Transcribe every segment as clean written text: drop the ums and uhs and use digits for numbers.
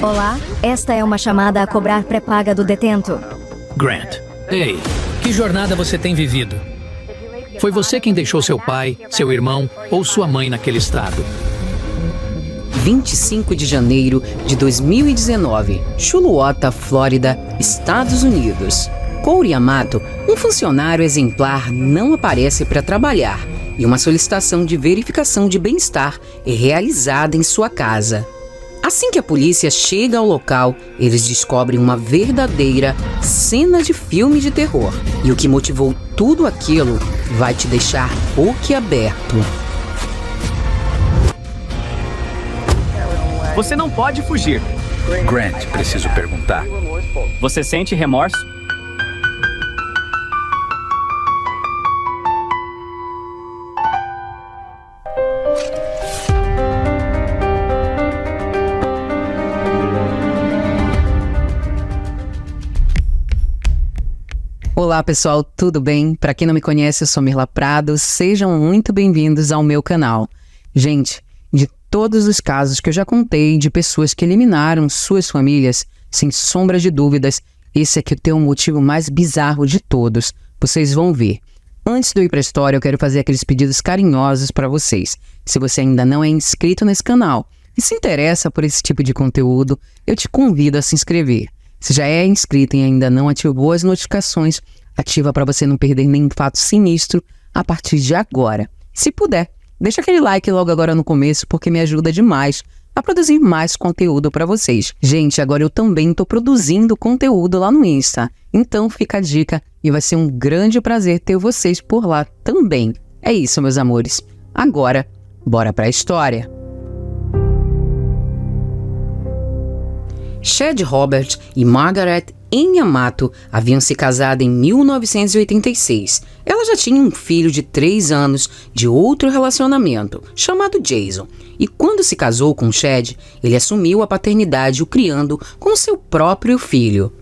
Olá, esta é uma chamada a cobrar pré-paga do detento. Grant. Ei, que jornada você tem vivido? Foi você quem deixou seu pai, seu irmão ou sua mãe naquele estado? 25 de janeiro de 2019, Chuluota, Flórida, Estados Unidos. Corey Amato, um funcionário exemplar, não aparece para trabalhar e uma solicitação de verificação de bem-estar é realizada em sua casa. Assim que a polícia chega ao local, eles descobrem uma verdadeira cena de filme de terror. E o que motivou tudo aquilo vai te deixar boquiaberto. Você não pode fugir. Grant, preciso perguntar. Você sente remorso? Olá pessoal, tudo bem? Para quem não me conhece, eu sou Mirla Prado, sejam muito bem-vindos ao meu canal. Gente, de todos os casos que eu já contei de pessoas que eliminaram suas famílias, sem sombra de dúvidas, esse aqui tem o motivo mais bizarro de todos, vocês vão ver. Antes de eu ir para a história, eu quero fazer aqueles pedidos carinhosos para vocês. Se você ainda não é inscrito nesse canal e se interessa por esse tipo de conteúdo, eu te convido a se inscrever. Se já é inscrito e ainda não ativou as notificações, ativa para você não perder nenhum fato sinistro a partir de agora. Se puder, deixa aquele like logo agora no começo, porque me ajuda demais a produzir mais conteúdo para vocês. Gente, agora eu também estou produzindo conteúdo lá no Insta, então fica a dica e vai ser um grande prazer ter vocês por lá também. É isso, meus amores. Agora, bora para a história. Chad Robert e Margaret Ann Amato haviam se casado em 1986. Ela já tinha um filho de 3 anos de outro relacionamento, chamado Jason. E quando se casou com Chad, ele assumiu a paternidade, o criando como seu próprio filho.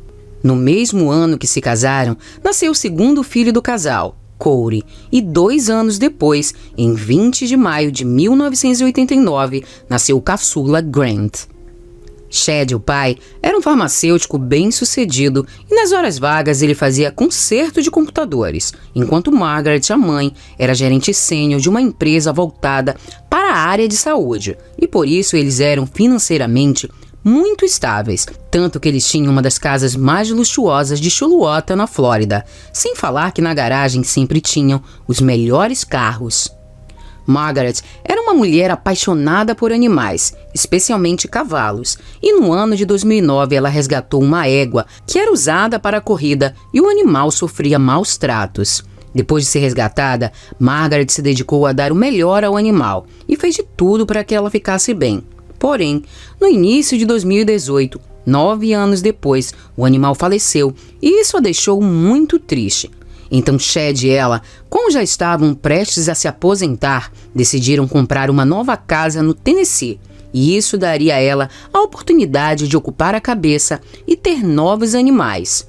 No mesmo ano que se casaram, nasceu o segundo filho do casal, Corey. E 2 anos depois, em 20 de maio de 1989, nasceu o caçula Grant. Chad, o pai, era um farmacêutico bem-sucedido e nas horas vagas ele fazia conserto de computadores, enquanto Margaret, a mãe, era gerente sênior de uma empresa voltada para a área de saúde e por isso eles eram financeiramente muito estáveis, tanto que eles tinham uma das casas mais luxuosas de Chuluota, na Flórida, sem falar que na garagem sempre tinham os melhores carros. Margaret era uma mulher apaixonada por animais, especialmente cavalos, e no ano de 2009 ela resgatou uma égua que era usada para a corrida e o animal sofria maus tratos. Depois de ser resgatada, Margaret se dedicou a dar o melhor ao animal e fez de tudo para que ela ficasse bem. Porém, no início de 2018, 9 anos depois, o animal faleceu e isso a deixou muito triste. Então Chad e ela, como já estavam prestes a se aposentar, decidiram comprar uma nova casa no Tennessee. E isso daria a ela a oportunidade de ocupar a cabeça e ter novos animais.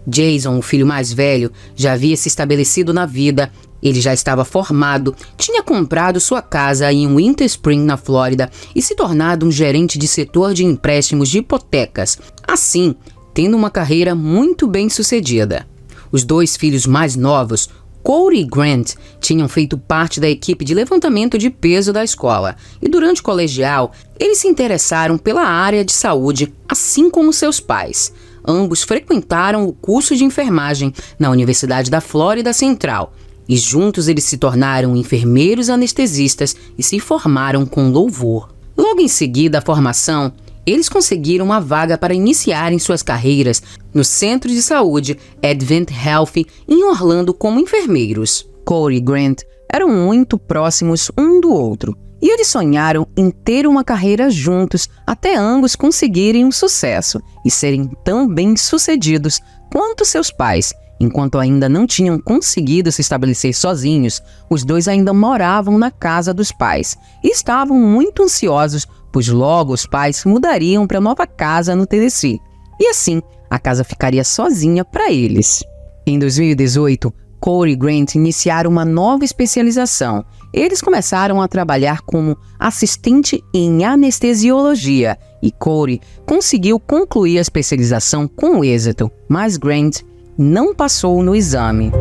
Jason, o filho mais velho, já havia se estabelecido na vida. Ele já estava formado, tinha comprado sua casa em Winter Spring, na Flórida, e se tornado um gerente de setor de empréstimos de hipotecas. Assim, tendo uma carreira muito bem sucedida. Os 2 filhos mais novos, Corey e Grant, tinham feito parte da equipe de levantamento de peso da escola e durante o colegial, eles se interessaram pela área de saúde, assim como seus pais. Ambos frequentaram o curso de enfermagem na Universidade da Flórida Central e juntos eles se tornaram enfermeiros anestesistas e se formaram com louvor. Logo em seguida à formação, eles conseguiram uma vaga para iniciarem suas carreiras no Centro de Saúde Advent Health em Orlando como enfermeiros. Corey e Grant eram muito próximos um do outro e eles sonharam em ter uma carreira juntos até ambos conseguirem um sucesso e serem tão bem-sucedidos quanto seus pais. Enquanto ainda não tinham conseguido se estabelecer sozinhos, os 2 ainda moravam na casa dos pais e estavam muito ansiosos, pois logo os pais mudariam para a nova casa no Tennessee. E assim, a casa ficaria sozinha para eles. Em 2018, Corey e Grant iniciaram uma nova especialização. eles começaram a trabalhar como assistente em anestesiologia e Corey conseguiu concluir a especialização com êxito, mas Grant não passou no exame.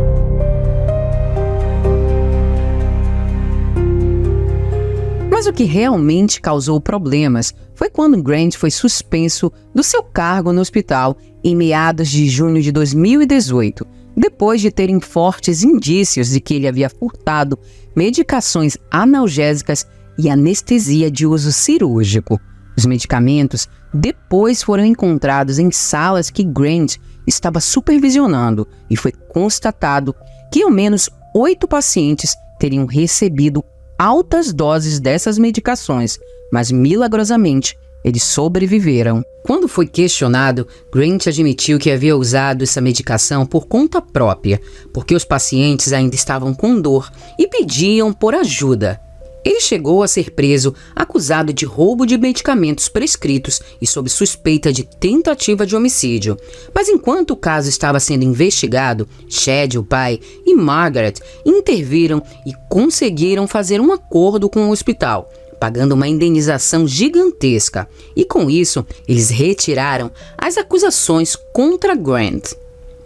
Mas o que realmente causou problemas foi quando Grant foi suspenso do seu cargo no hospital em meados de junho de 2018, depois de terem fortes indícios de que ele havia furtado medicações analgésicas e anestesia de uso cirúrgico. Os medicamentos depois foram encontrados em salas que Grant estava supervisionando e foi constatado que ao menos 8 pacientes teriam recebido altas doses dessas medicações, mas milagrosamente eles sobreviveram. Quando foi questionado, Grant admitiu que havia usado essa medicação por conta própria, porque os pacientes ainda estavam com dor e pediam por ajuda. Ele chegou a ser preso, acusado de roubo de medicamentos prescritos e sob suspeita de tentativa de homicídio. Mas enquanto o caso estava sendo investigado, Chad, o pai, e Margaret interviram e conseguiram fazer um acordo com o hospital, pagando uma indenização gigantesca. E com isso, eles retiraram as acusações contra Grant.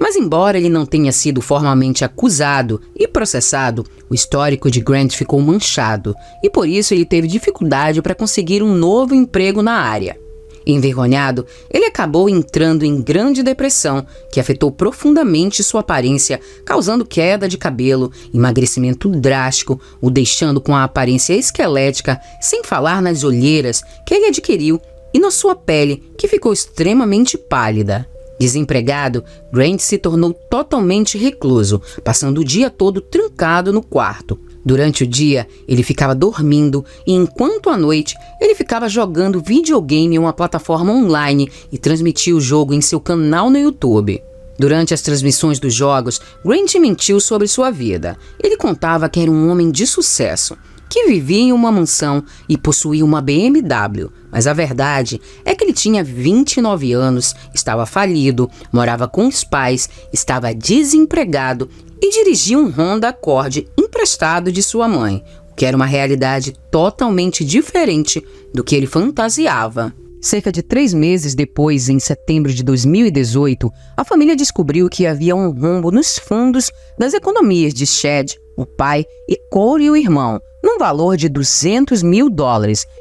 Mas embora ele não tenha sido formalmente acusado e processado, o histórico de Grant ficou manchado e por isso ele teve dificuldade para conseguir um novo emprego na área. Envergonhado, ele acabou entrando em grande depressão, que afetou profundamente sua aparência, causando queda de cabelo, emagrecimento drástico, o deixando com a aparência esquelética, sem falar nas olheiras que ele adquiriu e na sua pele, que ficou extremamente pálida. Desempregado, Grant se tornou totalmente recluso, passando o dia todo trancado no quarto. Durante o dia, ele ficava dormindo e, enquanto à noite, ele ficava jogando videogame em uma plataforma online e transmitia o jogo em seu canal no YouTube. Durante as transmissões dos jogos, Grant mentiu sobre sua vida. Ele contava que era um homem de sucesso, que vivia em uma mansão e possuía uma BMW, mas a verdade é que ele tinha 29 anos, estava falido, morava com os pais, estava desempregado e dirigia um Honda Accord emprestado de sua mãe, o que era uma realidade totalmente diferente do que ele fantasiava. Cerca de 3 meses depois, em setembro de 2018, a família descobriu que havia um rombo nos fundos das economias de Chad, o pai, e Corey, o irmão, num valor de $200 mil,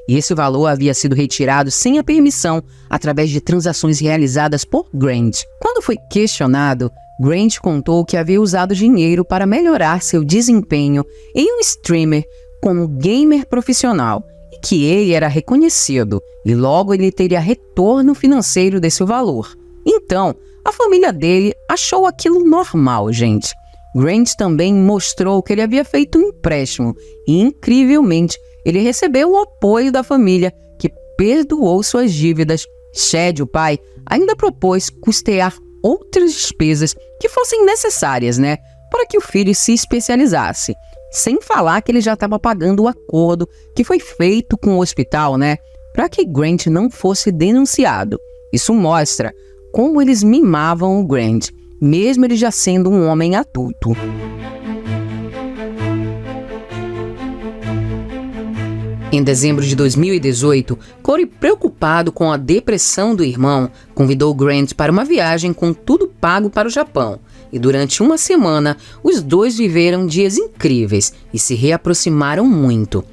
e esse valor havia sido retirado sem a permissão através de transações realizadas por Grant. Quando foi questionado, Grant contou que havia usado dinheiro para melhorar seu desempenho em um streamer como gamer profissional e que ele era reconhecido e logo ele teria retorno financeiro desse valor. Então, a família dele achou aquilo normal, gente. Grant também mostrou que ele havia feito um empréstimo e, incrivelmente, ele recebeu o apoio da família, que perdoou suas dívidas. Chad, o pai, ainda propôs custear outras despesas que fossem necessárias, para que o filho se especializasse. Sem falar que ele já estava pagando o acordo que foi feito com o hospital, para que Grant não fosse denunciado. Isso mostra como eles mimavam o Grant, mesmo ele já sendo um homem adulto. Em dezembro de 2018, Corey, preocupado com a depressão do irmão, convidou Grant para uma viagem com tudo pago para o Japão. E durante uma semana, os dois viveram dias incríveis e se reaproximaram muito.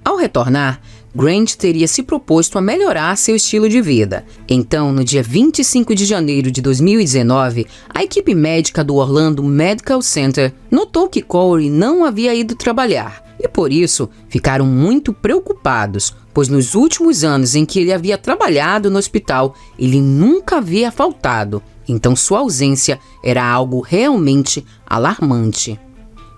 Ao retornar, Grant teria se proposto a melhorar seu estilo de vida. Então, no dia 25 de janeiro de 2019, a equipe médica do Orlando Medical Center notou que Corey não havia ido trabalhar e, por isso, ficaram muito preocupados, pois nos últimos anos em que ele havia trabalhado no hospital, ele nunca havia faltado. Então, sua ausência era algo realmente alarmante.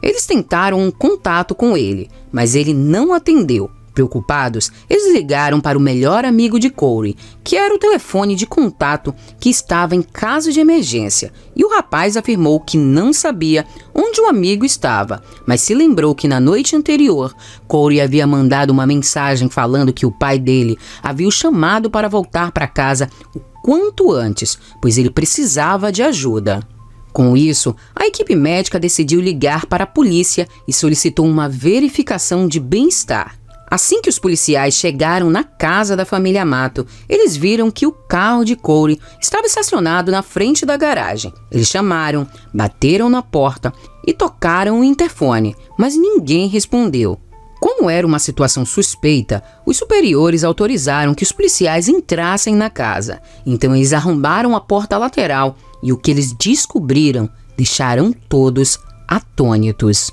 Eles tentaram um contato com ele, mas ele não atendeu. Preocupados, eles ligaram para o melhor amigo de Corey, que era o telefone de contato que estava em caso de emergência, e o rapaz afirmou que não sabia onde o amigo estava, mas se lembrou que na noite anterior, Corey havia mandado uma mensagem falando que o pai dele havia o chamado para voltar para casa o quanto antes, pois ele precisava de ajuda. Com isso, a equipe médica decidiu ligar para a polícia e solicitou uma verificação de bem-estar. Assim que os policiais chegaram na casa da família Amato, eles viram que o carro de Corey estava estacionado na frente da garagem. Eles chamaram, bateram na porta e tocaram o interfone, mas ninguém respondeu. Como era uma situação suspeita, os superiores autorizaram que os policiais entrassem na casa. Então eles arrombaram a porta lateral e o que eles descobriram deixaram todos atônitos.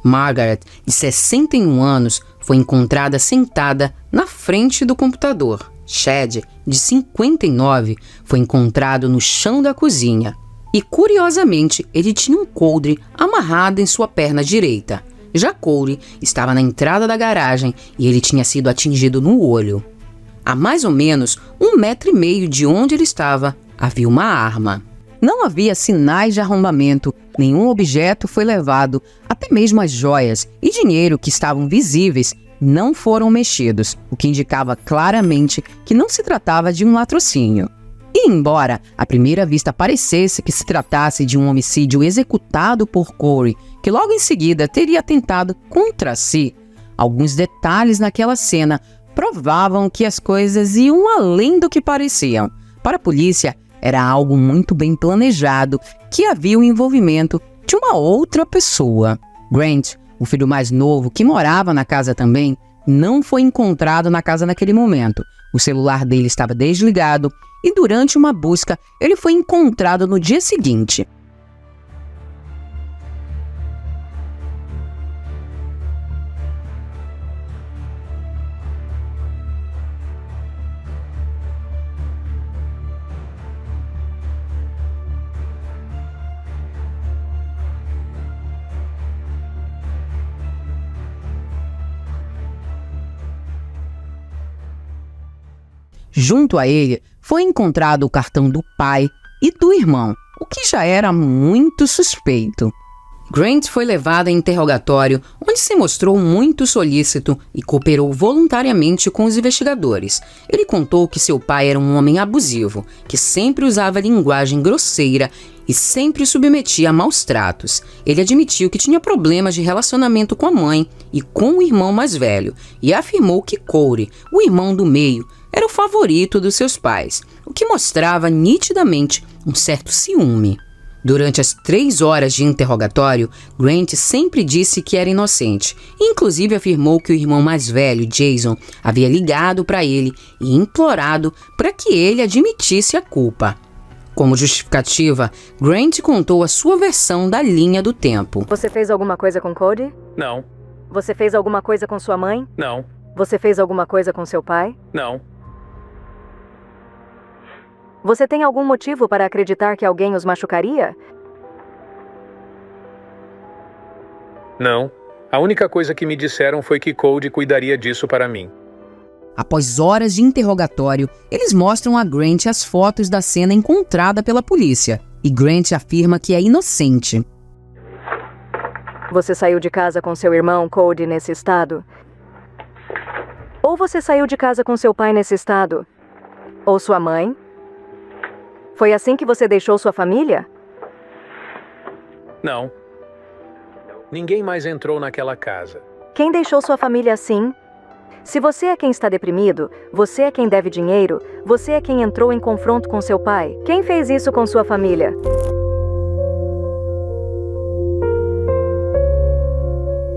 Margaret, de 61 anos, foi encontrada sentada na frente do computador. Chad, de 59, foi encontrado no chão da cozinha. E, curiosamente, ele tinha um coldre amarrado em sua perna direita. Já Corey estava na entrada da garagem e ele tinha sido atingido no olho. A mais ou menos 1,5 metro de onde ele estava, havia uma arma. Não havia sinais de arrombamento, nenhum objeto foi levado, até mesmo as joias e dinheiro que estavam visíveis não foram mexidos, o que indicava claramente que não se tratava de um latrocínio. E embora à primeira vista parecesse que se tratasse de um homicídio executado por Corey, que logo em seguida teria atentado contra si, alguns detalhes naquela cena provavam que as coisas iam além do que pareciam. Para a polícia, era algo muito bem planejado, que havia o envolvimento de uma outra pessoa. Grant, o filho mais novo, que morava na casa também, não foi encontrado na casa naquele momento. O celular dele estava desligado e durante uma busca ele foi encontrado no dia seguinte. Junto a ele, foi encontrado o cartão do pai e do irmão, o que já era muito suspeito. Grant foi levado a interrogatório, onde se mostrou muito solícito e cooperou voluntariamente com os investigadores. Ele contou que seu pai era um homem abusivo, que sempre usava linguagem grosseira e sempre o submetia a maus tratos. Ele admitiu que tinha problemas de relacionamento com a mãe e com o irmão mais velho, e afirmou que Corey, o irmão do meio, era o favorito dos seus pais, o que mostrava nitidamente um certo ciúme. Durante as 3 horas de interrogatório, Grant sempre disse que era inocente, e inclusive afirmou que o irmão mais velho, Jason, havia ligado para ele e implorado para que ele admitisse a culpa. Como justificativa, Grant contou a sua versão da linha do tempo. Você fez alguma coisa com Cody? Não, Você fez alguma coisa com sua mãe? não, Você fez alguma coisa com seu pai? não. Você tem algum motivo para acreditar que alguém os machucaria? Não. A única coisa que me disseram foi que Cody cuidaria disso para mim. Após horas de interrogatório, eles mostram a Grant as fotos da cena encontrada pela polícia, e Grant afirma que é inocente. Você saiu de casa com seu irmão Cody nesse estado? Ou você saiu de casa com seu pai nesse estado? Ou sua mãe? Foi assim que você deixou sua família? Não. Ninguém mais entrou naquela casa. Quem deixou sua família assim? Se você é quem está deprimido, você é quem deve dinheiro, você é quem entrou em confronto com seu pai. Quem fez isso com sua família?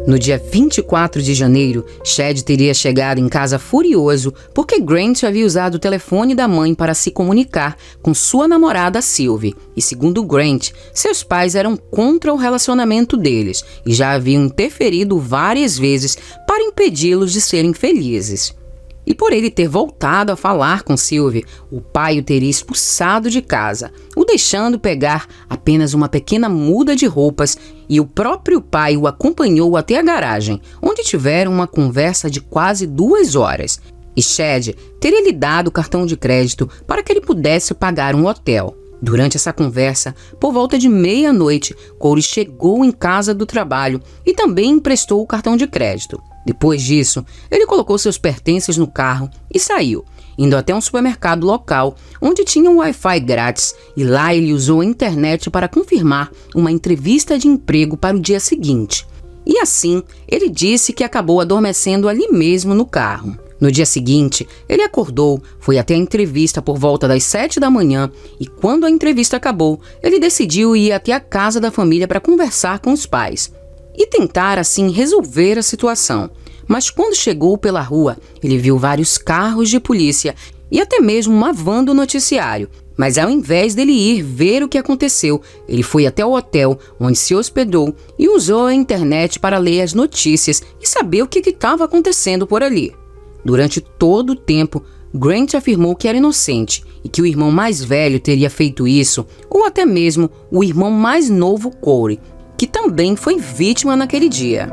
No dia 24 de janeiro, Chad teria chegado em casa furioso porque Grant havia usado o telefone da mãe para se comunicar com sua namorada Sylvie. E segundo Grant, seus pais eram contra o relacionamento deles e já haviam interferido várias vezes para impedi-los de serem felizes. E por ele ter voltado a falar com Sylvie, o pai o teria expulsado de casa, o deixando pegar apenas uma pequena muda de roupas, e o próprio pai o acompanhou até a garagem, onde tiveram uma conversa de quase 2 horas. E Chad teria lhe dado o cartão de crédito para que ele pudesse pagar um hotel. Durante essa conversa, por volta de meia-noite, Corey chegou em casa do trabalho e também emprestou o cartão de crédito. Depois disso, ele colocou seus pertences no carro e saiu, indo até um supermercado local onde tinha um Wi-Fi grátis, e lá ele usou a internet para confirmar uma entrevista de emprego para o dia seguinte. E assim, ele disse que acabou adormecendo ali mesmo no carro. No dia seguinte, ele acordou, foi até a entrevista por volta das 7 da manhã e quando a entrevista acabou, ele decidiu ir até a casa da família para conversar com os pais e tentar assim resolver a situação. Mas quando chegou pela rua, ele viu vários carros de polícia e até mesmo uma van do noticiário. Mas ao invés dele ir ver o que aconteceu, ele foi até o hotel onde se hospedou e usou a internet para ler as notícias e saber o que estava acontecendo por ali. Durante todo o tempo, Grant afirmou que era inocente e que o irmão mais velho teria feito isso, ou até mesmo o irmão mais novo, Corey, que também foi vítima naquele dia.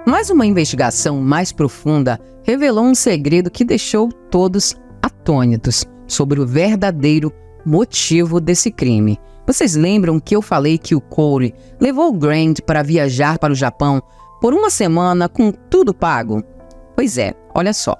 Mas uma investigação mais profunda revelou um segredo que deixou todos atônitos sobre o verdadeiro motivo desse crime. Vocês lembram que eu falei que o Corey levou o Grant para viajar para o Japão por uma semana com tudo pago? Pois é, olha só.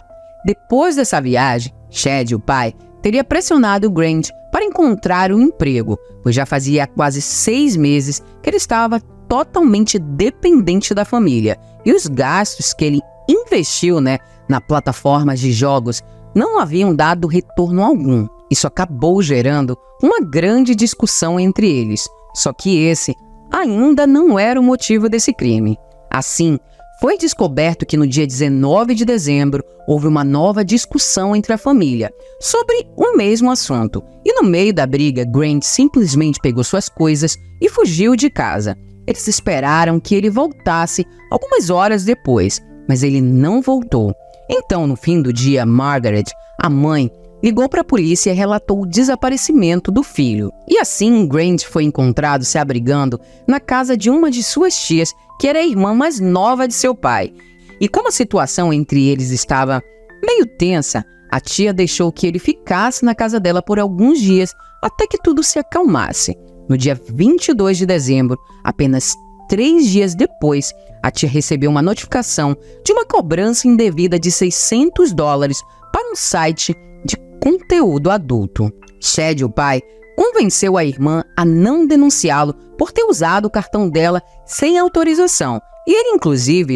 Depois dessa viagem, Chad, o pai, teria pressionado o Grant para encontrar um emprego, pois já fazia quase 6 meses que ele estava totalmente dependente da família. E os gastos que ele investiu, na plataforma de jogos não haviam dado retorno algum. Isso acabou gerando uma grande discussão entre eles. Só que esse ainda não era o motivo desse crime. Assim, foi descoberto que no dia 19 de dezembro houve uma nova discussão entre a família sobre o mesmo assunto. E no meio da briga, Grant simplesmente pegou suas coisas e fugiu de casa. Eles esperaram que ele voltasse algumas horas depois, mas ele não voltou. Então, no fim do dia, Margaret, a mãe, ligou para a polícia e relatou o desaparecimento do filho. E assim, Grant foi encontrado se abrigando na casa de uma de suas tias, que era a irmã mais nova de seu pai. E como a situação entre eles estava meio tensa, a tia deixou que ele ficasse na casa dela por alguns dias até que tudo se acalmasse. No dia 22 de dezembro, apenas 3 dias depois, a tia recebeu uma notificação de uma cobrança indevida de $600 para um site de conteúdo adulto. Chad, o pai, convenceu a irmã a não denunciá-lo por ter usado o cartão dela sem autorização. E ele, inclusive,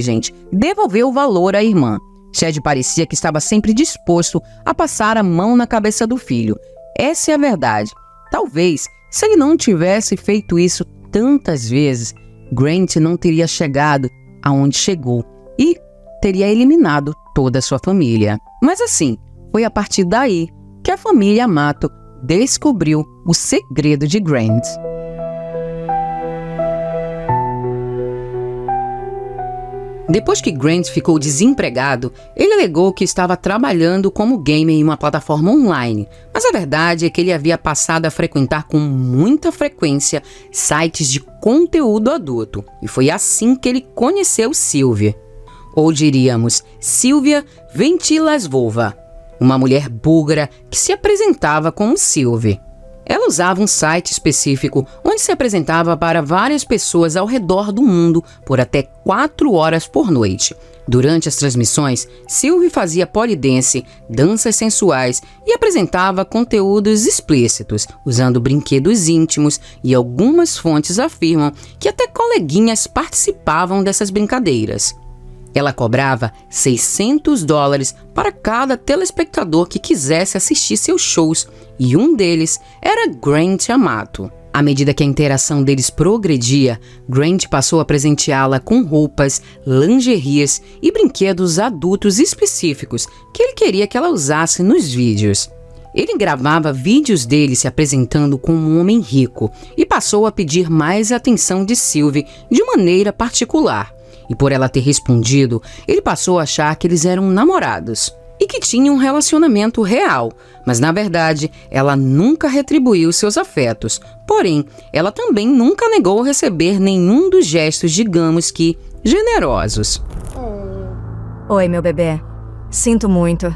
devolveu o valor à irmã. Chad parecia que estava sempre disposto a passar a mão na cabeça do filho. Essa é a verdade. Talvez, se ele não tivesse feito isso tantas vezes, Grant não teria chegado aonde chegou e teria eliminado toda a sua família. Mas assim, foi a partir daí que a família Amato descobriu o segredo de Grant. Depois que Grant ficou desempregado, ele alegou que estava trabalhando como gamer em uma plataforma online, mas a verdade é que ele havia passado a frequentar com muita frequência sites de conteúdo adulto, e foi assim que ele conheceu Sylvia. Ou diríamos, Sylvia Ventilasvova, uma mulher búlgara que se apresentava como Sylvie. Ela usava um site específico onde se apresentava para várias pessoas ao redor do mundo por até 4 horas por noite. Durante as transmissões, Sylvie fazia polidense, danças sensuais e apresentava conteúdos explícitos, usando brinquedos íntimos, e algumas fontes afirmam que até coleguinhas participavam dessas brincadeiras. Ela cobrava $600 para cada telespectador que quisesse assistir seus shows, e um deles era Grant Amato. À medida que a interação deles progredia, Grant passou a presenteá-la com roupas, lingeries e brinquedos adultos específicos que ele queria que ela usasse nos vídeos. Ele gravava vídeos dele se apresentando como um homem rico e passou a pedir mais atenção de Sylvie de maneira particular. E por ela ter respondido, ele passou a achar que eles eram namorados e que tinham um relacionamento real, mas na verdade ela nunca retribuiu seus afetos. Porém, ela também nunca negou receber nenhum dos gestos, digamos que, generosos. Oi, meu bebê. Sinto muito.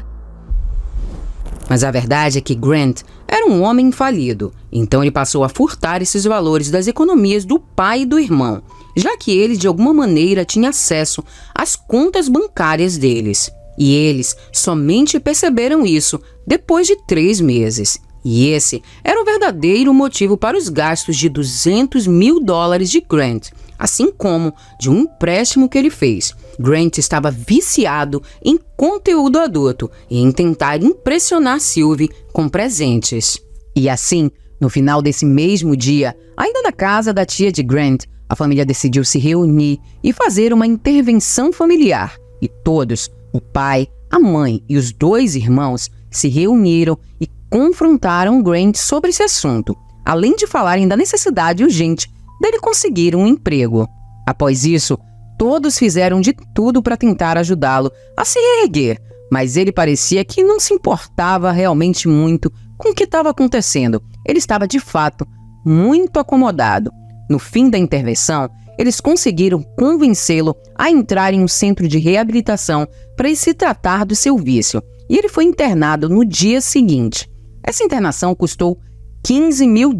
Mas a verdade é que Grant era um homem falido, então ele passou a furtar esses valores das economias do pai e do irmão, já que ele de alguma maneira tinha acesso às contas bancárias deles. E eles somente perceberam isso depois de 3 meses. E esse era o verdadeiro motivo para os gastos de $200 mil de Grant, assim como de um empréstimo que ele fez. Grant estava viciado em conteúdo adulto e em tentar impressionar Sylvie com presentes. E assim, no final desse mesmo dia, ainda na casa da tia de Grant, a família decidiu se reunir e fazer uma intervenção familiar. E todos, o pai, a mãe e os 2 irmãos, se reuniram e confrontaram Grant sobre esse assunto, além de falarem da necessidade urgente dele conseguir um emprego. Após isso, todos fizeram de tudo para tentar ajudá-lo a se reerguer, mas ele parecia que não se importava realmente muito com o que estava acontecendo. Ele estava, de fato, muito acomodado. No fim da intervenção, eles conseguiram convencê-lo a entrar em um centro de reabilitação para se tratar do seu vício, e ele foi internado no dia seguinte. Essa internação custou $15 mil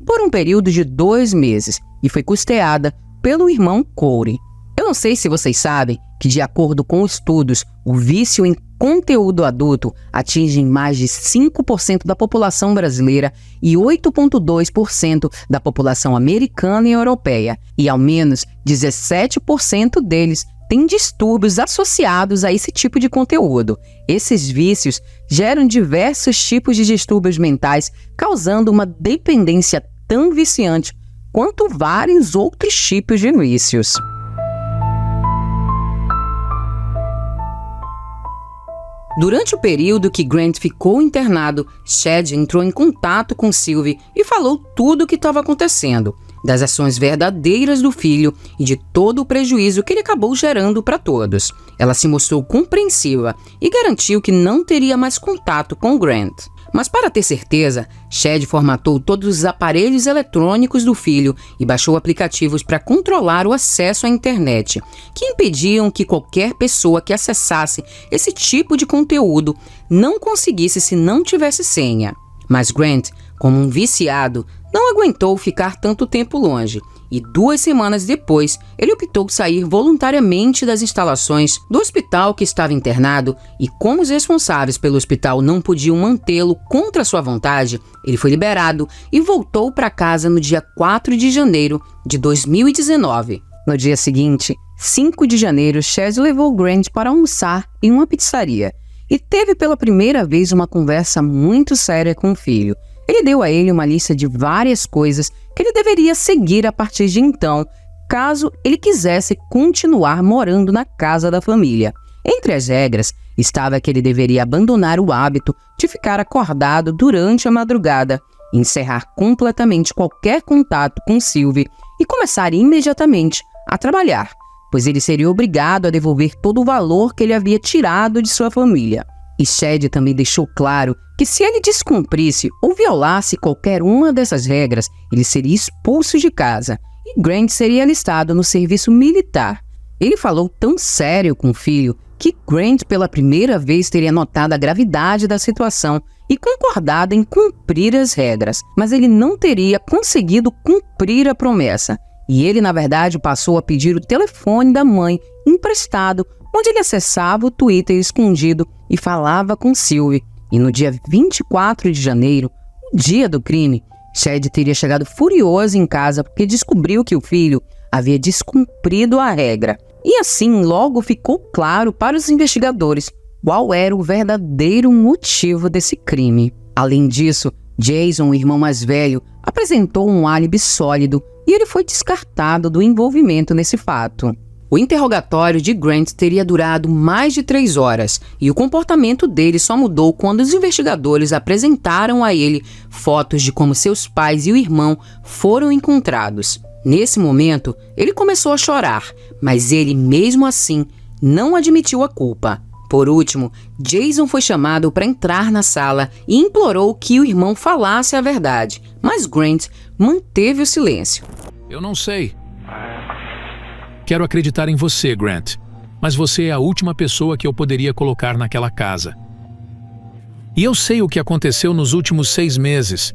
por um período de 2 meses e foi custeada pelo irmão Corey. Eu não sei se vocês sabem que, de acordo com estudos, o vício em conteúdo adulto atinge mais de 5% da população brasileira e 8,2% da população americana e europeia, e ao menos 17% deles têm distúrbios associados a esse tipo de conteúdo. Esses vícios geram diversos tipos de distúrbios mentais, causando uma dependência tão viciante quanto vários outros tipos de vícios. Durante o período que Grant ficou internado, Chad entrou em contato com Sylvie e falou tudo o que estava acontecendo, das ações verdadeiras do filho e de todo o prejuízo que ele acabou gerando para todos. Ela se mostrou compreensiva e garantiu que não teria mais contato com Grant. Mas para ter certeza, Chad formatou todos os aparelhos eletrônicos do filho e baixou aplicativos para controlar o acesso à internet, que impediam que qualquer pessoa que acessasse esse tipo de conteúdo não conseguisse se não tivesse senha. Mas Grant, como um viciado, não aguentou ficar tanto tempo longe e 2 semanas depois ele optou sair voluntariamente das instalações do hospital que estava internado, e como os responsáveis pelo hospital não podiam mantê-lo contra sua vontade, ele foi liberado e voltou para casa no dia 4 de janeiro de 2019. No dia seguinte, 5 de janeiro, Chad levou Grant para almoçar em uma pizzaria e teve pela primeira vez uma conversa muito séria com o filho. Ele deu a ele uma lista de várias coisas que ele deveria seguir a partir de então, caso ele quisesse continuar morando na casa da família. Entre as regras estava que ele deveria abandonar o hábito de ficar acordado durante a madrugada, encerrar completamente qualquer contato com Sylvie e começar imediatamente a trabalhar, pois ele seria obrigado a devolver todo o valor que ele havia tirado de sua família. E Chad também deixou claro que se ele descumprisse ou violasse qualquer uma dessas regras, ele seria expulso de casa e Grant seria alistado no serviço militar. Ele falou tão sério com o filho que Grant pela primeira vez teria notado a gravidade da situação e concordado em cumprir as regras, mas ele não teria conseguido cumprir a promessa. E ele, na verdade, passou a pedir o telefone da mãe emprestado, onde ele acessava o Twitter escondido e falava com Sylvie. E no dia 24 de janeiro, o dia do crime, Chad teria chegado furioso em casa porque descobriu que o filho havia descumprido a regra. E assim logo ficou claro para os investigadores qual era o verdadeiro motivo desse crime. Além disso, Jason, o irmão mais velho, apresentou um álibi sólido e ele foi descartado do envolvimento nesse fato. O interrogatório de Grant teria durado mais de 3 horas e o comportamento dele só mudou quando os investigadores apresentaram a ele fotos de como seus pais e o irmão foram encontrados. Nesse momento, ele começou a chorar, mas ele, mesmo assim, não admitiu a culpa. Por último, Jason foi chamado para entrar na sala e implorou que o irmão falasse a verdade, mas Grant manteve o silêncio. Eu não sei. Quero acreditar em você, Grant, mas você é a última pessoa que eu poderia colocar naquela casa. E eu sei o que aconteceu nos últimos 6 meses.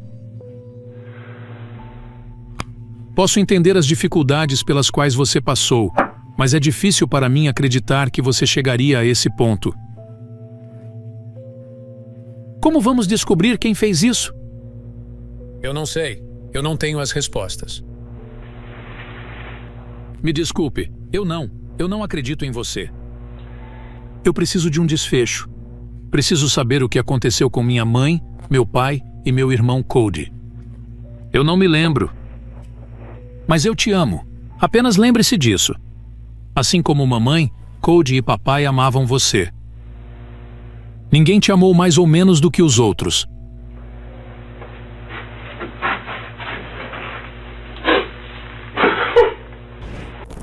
Posso entender as dificuldades pelas quais você passou, mas é difícil para mim acreditar que você chegaria a esse ponto. Como vamos descobrir quem fez isso? Eu não sei. Eu não tenho as respostas. Me desculpe, eu não acredito em você. Eu preciso de um desfecho. Preciso saber o que aconteceu com minha mãe, meu pai e meu irmão Cody. Eu não me lembro. Mas eu te amo. Apenas lembre-se disso. Assim como mamãe, Cody e papai amavam você. Ninguém te amou mais ou menos do que os outros.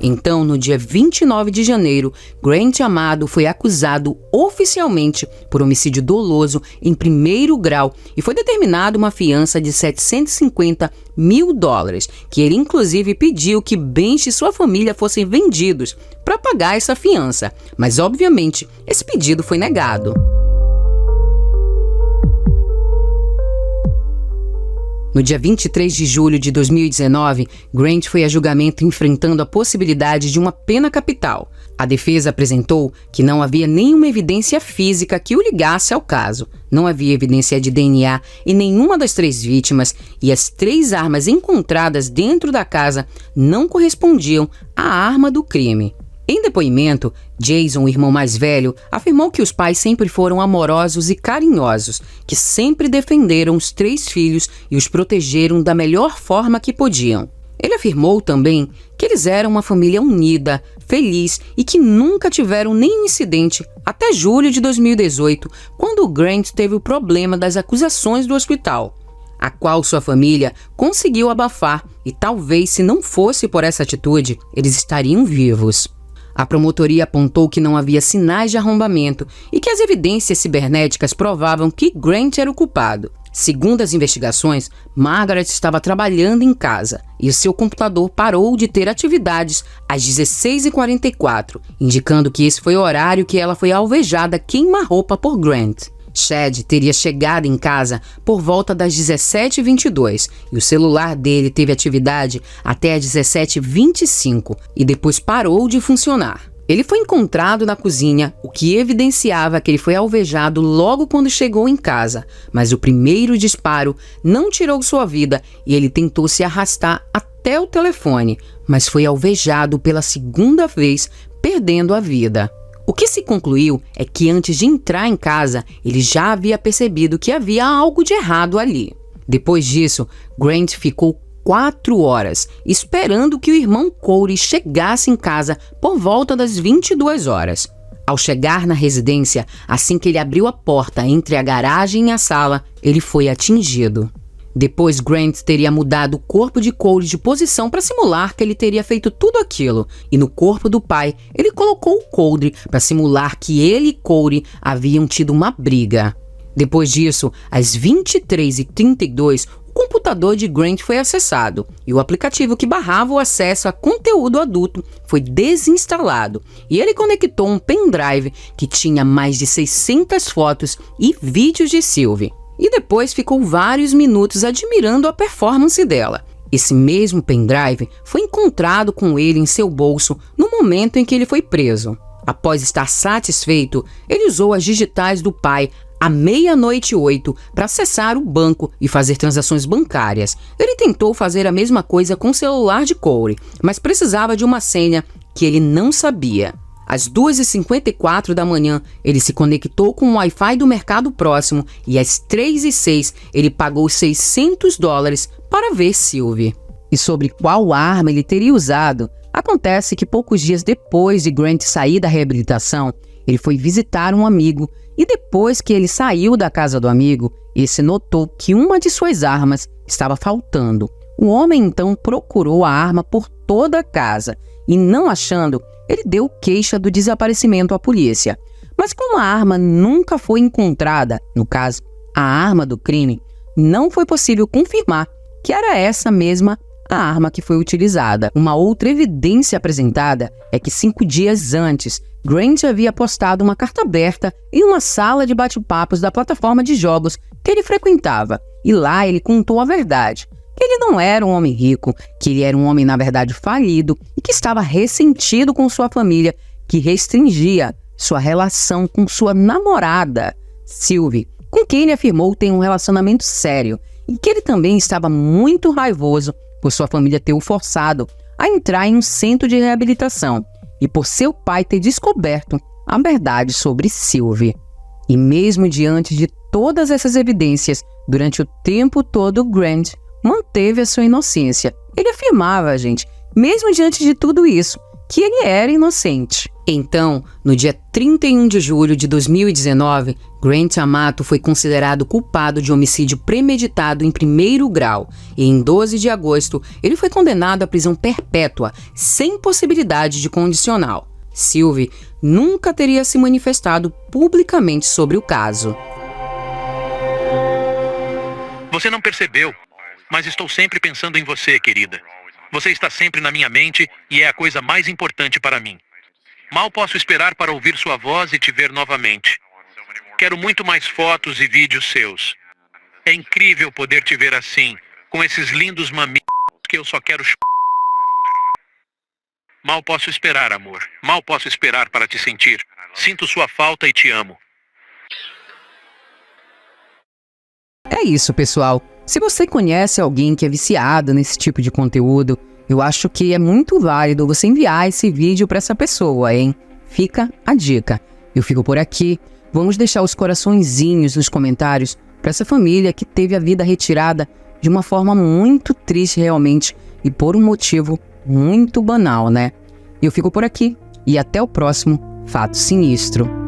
Então, no dia 29 de janeiro, Grant Amado foi acusado oficialmente por homicídio doloso em primeiro grau e foi determinada uma fiança de $750 mil, que ele inclusive pediu que bens de sua família fossem vendidos para pagar essa fiança, mas obviamente esse pedido foi negado. No dia 23 de julho de 2019, Grant foi a julgamento enfrentando a possibilidade de uma pena capital. A defesa apresentou que não havia nenhuma evidência física que o ligasse ao caso. Não havia evidência de DNA em nenhuma das 3 vítimas e as 3 armas encontradas dentro da casa não correspondiam à arma do crime. Em depoimento, Jason, o irmão mais velho, afirmou que os pais sempre foram amorosos e carinhosos, que sempre defenderam os 3 filhos e os protegeram da melhor forma que podiam. Ele afirmou também que eles eram uma família unida, feliz e que nunca tiveram nenhum incidente até julho de 2018, quando Grant teve o problema das acusações do hospital, a qual sua família conseguiu abafar e talvez, se não fosse por essa atitude, eles estariam vivos. A promotoria apontou que não havia sinais de arrombamento e que as evidências cibernéticas provavam que Grant era o culpado. Segundo as investigações, Margaret estava trabalhando em casa e o seu computador parou de ter atividades às 16h44, indicando que esse foi o horário que ela foi alvejada queima-roupa por Grant. Chad teria chegado em casa por volta das 17h22 e o celular dele teve atividade até as 17h25 e depois parou de funcionar. Ele foi encontrado na cozinha, o que evidenciava que ele foi alvejado logo quando chegou em casa, mas o primeiro disparo não tirou sua vida e ele tentou se arrastar até o telefone, mas foi alvejado pela segunda vez, perdendo a vida. O que se concluiu é que antes de entrar em casa, ele já havia percebido que havia algo de errado ali. Depois disso, Grant ficou 4 horas esperando que o irmão Cody chegasse em casa por volta das 22 horas. Ao chegar na residência, assim que ele abriu a porta entre a garagem e a sala, ele foi atingido. Depois, Grant teria mudado o corpo de Cody de posição para simular que ele teria feito tudo aquilo. E no corpo do pai, ele colocou o Cody para simular que ele e Cody haviam tido uma briga. Depois disso, às 23h32, o computador de Grant foi acessado e o aplicativo que barrava o acesso a conteúdo adulto foi desinstalado. E ele conectou um pendrive que tinha mais de 600 fotos e vídeos de Sylvie. E depois ficou vários minutos admirando a performance dela. Esse mesmo pendrive foi encontrado com ele em seu bolso no momento em que ele foi preso. Após estar satisfeito, ele usou as digitais do pai à 00:08 para acessar o banco e fazer transações bancárias. Ele tentou fazer a mesma coisa com o celular de Cody, mas precisava de uma senha que ele não sabia. Às 2h54 da manhã, ele se conectou com o Wi-Fi do mercado próximo e às 3h06 ele pagou $600 para ver Sylvie. E sobre qual arma ele teria usado, acontece que poucos dias depois de Grant sair da reabilitação, ele foi visitar um amigo e depois que ele saiu da casa do amigo, esse notou que uma de suas armas estava faltando. O homem então procurou a arma por toda a casa e, não achando, ele deu queixa do desaparecimento à polícia. Mas como a arma nunca foi encontrada, no caso, a arma do crime, não foi possível confirmar que era essa mesma a arma que foi utilizada. Uma outra evidência apresentada é que 5 dias antes, Grant havia postado uma carta aberta em uma sala de bate-papos da plataforma de jogos que ele frequentava. E lá ele contou a verdade. Que ele não era um homem rico, que ele era um homem, na verdade, falido e que estava ressentido com sua família, que restringia sua relação com sua namorada, Sylvie, com quem ele afirmou ter um relacionamento sério, e que ele também estava muito raivoso por sua família ter o forçado a entrar em um centro de reabilitação e por seu pai ter descoberto a verdade sobre Sylvie. E mesmo diante de todas essas evidências, durante o tempo todo, Grant manteve a sua inocência. Ele afirmava, gente, mesmo diante de tudo isso, que ele era inocente. Então, no dia 31 de julho de 2019, Grant Amato foi considerado culpado de homicídio premeditado em 1º grau e em 12 de agosto ele foi condenado à prisão perpétua, sem possibilidade de condicional. Sylvie nunca teria se manifestado publicamente sobre o caso. Você não percebeu, mas estou sempre pensando em você, querida. Você está sempre na minha mente e é a coisa mais importante para mim. Mal posso esperar para ouvir sua voz e te ver novamente. Quero muito mais fotos e vídeos seus. É incrível poder te ver assim, com esses lindos mamilos que eu só quero Mal posso esperar, amor. Mal posso esperar para te sentir. Sinto sua falta e te amo. É isso, pessoal. Se você conhece alguém que é viciado nesse tipo de conteúdo, eu acho que é muito válido você enviar esse vídeo para essa pessoa, hein? Fica a dica. Eu fico por aqui. Vamos deixar os coraçõezinhos nos comentários para essa família que teve a vida retirada de uma forma muito triste realmente e por um motivo muito banal, né? Eu fico por aqui e até o próximo Fato Sinistro.